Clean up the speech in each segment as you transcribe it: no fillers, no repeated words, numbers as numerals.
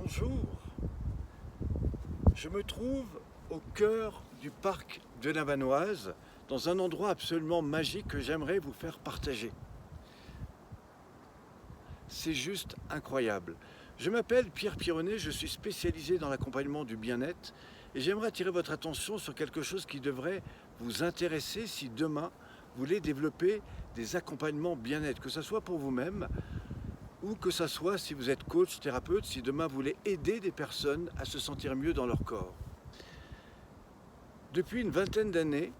Bonjour, je me trouve au cœur du parc de la Vanoise, dans un endroit absolument magique que j'aimerais vous faire partager. C'est juste incroyable. Je m'appelle Pierre Pironnet, je suis spécialisé dans l'accompagnement du bien-être et j'aimerais attirer votre attention sur quelque chose qui devrait vous intéresser si demain vous voulez développer des accompagnements bien-être, que ce soit pour vous-même ou que ce soit si vous êtes coach, thérapeute, si demain vous voulez aider des personnes à se sentir mieux dans leur corps. Depuis une vingtaine d'années,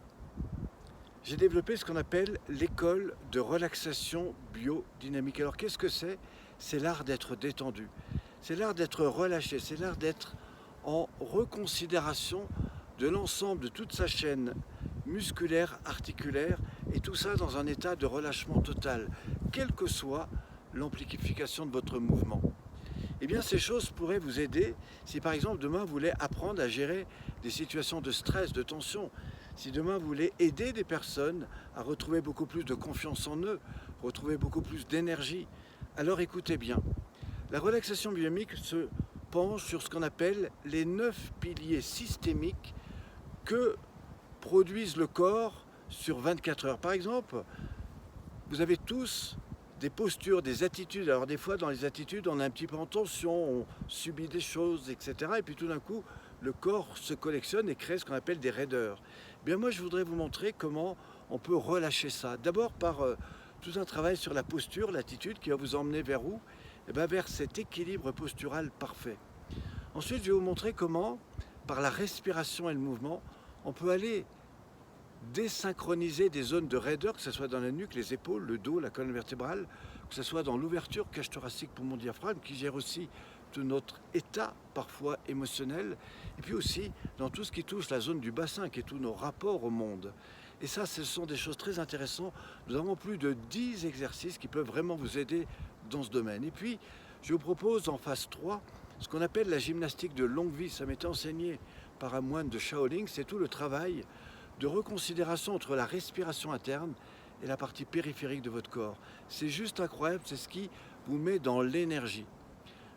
j'ai développé ce qu'on appelle l'école de relaxation biodynamique. Alors qu'est-ce que c'est? C'est l'art d'être détendu, c'est l'art d'être relâché, c'est l'art d'être en reconsidération de l'ensemble de toute sa chaîne musculaire, articulaire, et tout ça dans un état de relâchement total, quelle que soit l'amplification de votre mouvement. Eh bien, ces choses pourraient vous aider si, par exemple, demain, vous voulez apprendre à gérer des situations de stress, de tension. Si demain, vous voulez aider des personnes à retrouver beaucoup plus de confiance en eux, retrouver beaucoup plus d'énergie, alors écoutez bien. La relaxation biodynamique se penche sur ce qu'on appelle les 9 piliers systémiques que produisent le corps sur 24 heures. Par exemple, vous avez tous des postures, des attitudes. Alors des fois, dans les attitudes, on est un petit peu en tension, on subit des choses, etc. Et puis tout d'un coup, le corps se collectionne et crée ce qu'on appelle des raideurs. Eh bien moi, je voudrais vous montrer comment on peut relâcher ça. D'abord par tout un travail sur la posture, l'attitude, qui va vous emmener vers où? Eh bien, vers cet équilibre postural parfait. Ensuite, je vais vous montrer comment, par la respiration et le mouvement, on peut aller désynchroniser des zones de raideur, que ce soit dans la nuque, les épaules, le dos, la colonne vertébrale, que ce soit dans l'ouverture cage thoracique, poumon, diaphragme, qui gère aussi tout notre état parfois émotionnel, et puis aussi dans tout ce qui touche la zone du bassin, qui est tous nos rapports au monde. Et ça, ce sont des choses très intéressantes. Nous avons plus de 10 exercices qui peuvent vraiment vous aider dans ce domaine. Et puis, je vous propose en phase 3 ce qu'on appelle la gymnastique de longue vie. Ça m'était enseigné par un moine de Shaolin. C'est tout le travail de reconsidération entre la respiration interne et la partie périphérique de votre corps. C'est juste incroyable, c'est ce qui vous met dans l'énergie.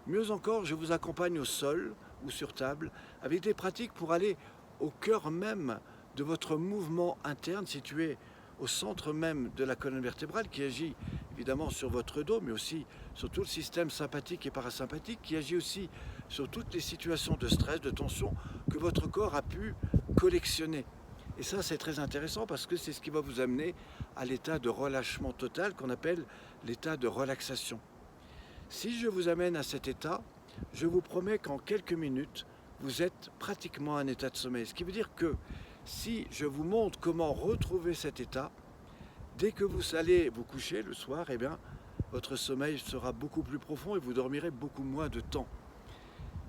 Mieux encore, je vous accompagne au sol ou sur table avec des pratiques pour aller au cœur même de votre mouvement interne situé au centre même de la colonne vertébrale qui agit évidemment sur votre dos, mais aussi sur tout le système sympathique et parasympathique, qui agit aussi sur toutes les situations de stress, de tension que votre corps a pu collectionner. Et ça, c'est très intéressant parce que c'est ce qui va vous amener à l'état de relâchement total qu'on appelle l'état de relaxation. Si je vous amène à cet état, je vous promets qu'en quelques minutes, vous êtes pratiquement en état de sommeil. Ce qui veut dire que si je vous montre comment retrouver cet état, dès que vous allez vous coucher le soir, eh bien, votre sommeil sera beaucoup plus profond et vous dormirez beaucoup moins de temps.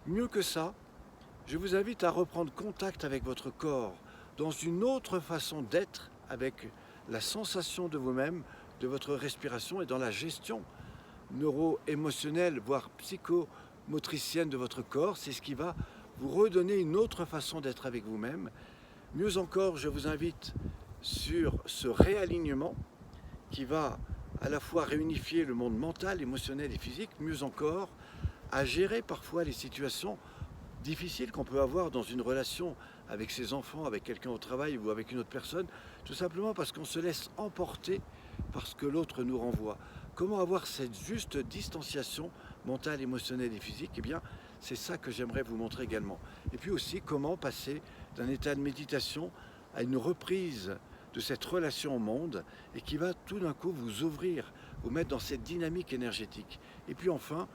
Mieux que ça, je vous invite à reprendre contact avec votre corps dans une autre façon d'être, avec la sensation de vous-même, de votre respiration et dans la gestion neuro-émotionnelle, voire psychomotricienne de votre corps. C'est ce qui va vous redonner une autre façon d'être avec vous-même. Mieux encore, je vous invite sur ce réalignement qui va à la fois réunifier le monde mental, émotionnel et physique, mieux encore, à gérer parfois les situations difficiles qu'on peut avoir dans une relation avec ses enfants, avec quelqu'un au travail ou avec une autre personne, tout simplement parce qu'on se laisse emporter par ce que l'autre nous renvoie. Comment avoir cette juste distanciation mentale, émotionnelle et physique? Eh bien, c'est ça que j'aimerais vous montrer également. Et puis aussi, comment passer d'un état de méditation à une reprise de cette relation au monde et qui va tout d'un coup vous ouvrir, vous mettre dans cette dynamique énergétique. Et puis enfin,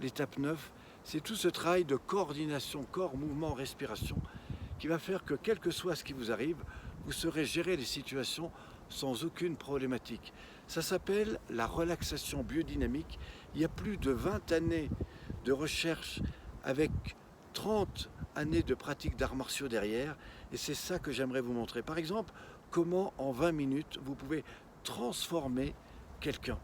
l'étape 9, c'est tout ce travail de coordination corps, mouvement, respiration qui va faire que quel que soit ce qui vous arrive, vous saurez gérer les situations sans aucune problématique. Ça s'appelle la relaxation biodynamique. Il y a plus de 20 années de recherche avec 30 années de pratique d'arts martiaux derrière, et c'est ça que j'aimerais vous montrer. Par exemple, comment en 20 minutes vous pouvez transformer quelqu'un.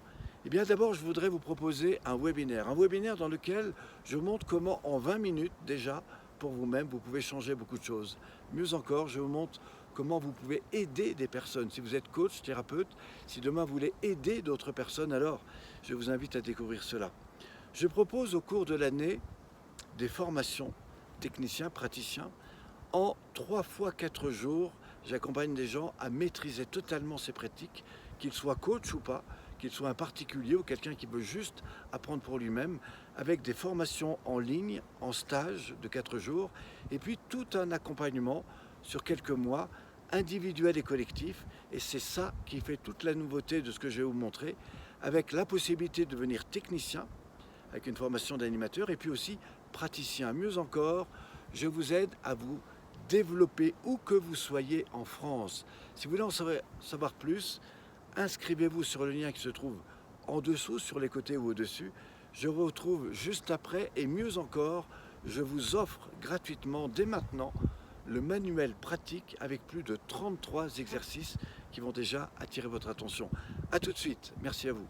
Eh bien d'abord, je voudrais vous proposer un webinaire dans lequel je montre comment en 20 minutes déjà, pour vous-même, vous pouvez changer beaucoup de choses. Mieux encore, je vous montre comment vous pouvez aider des personnes. Si vous êtes coach, thérapeute, si demain vous voulez aider d'autres personnes, alors je vous invite à découvrir cela. Je propose au cours de l'année des formations techniciens, praticiens. En 3 fois 4 jours, j'accompagne des gens à maîtriser totalement ces pratiques, qu'ils soient coach ou pas, qu'ils soient un particulier ou quelqu'un qui veut juste apprendre pour lui-même, avec des formations en ligne, en stage de 4 jours, et puis tout un accompagnement sur quelques mois, individuel et collectif. Et c'est ça qui fait toute la nouveauté de ce que je vais vous montrer, avec la possibilité de devenir technicien, avec une formation d'animateur, et puis aussi praticien. Mieux encore, je vous aide à vous développer où que vous soyez en France. Si vous voulez en savoir plus, inscrivez-vous sur le lien qui se trouve en dessous, sur les côtés ou au-dessus. Je vous retrouve juste après, et mieux encore, je vous offre gratuitement dès maintenant le manuel pratique avec plus de 33 exercices qui vont déjà attirer votre attention. A tout de suite, merci à vous.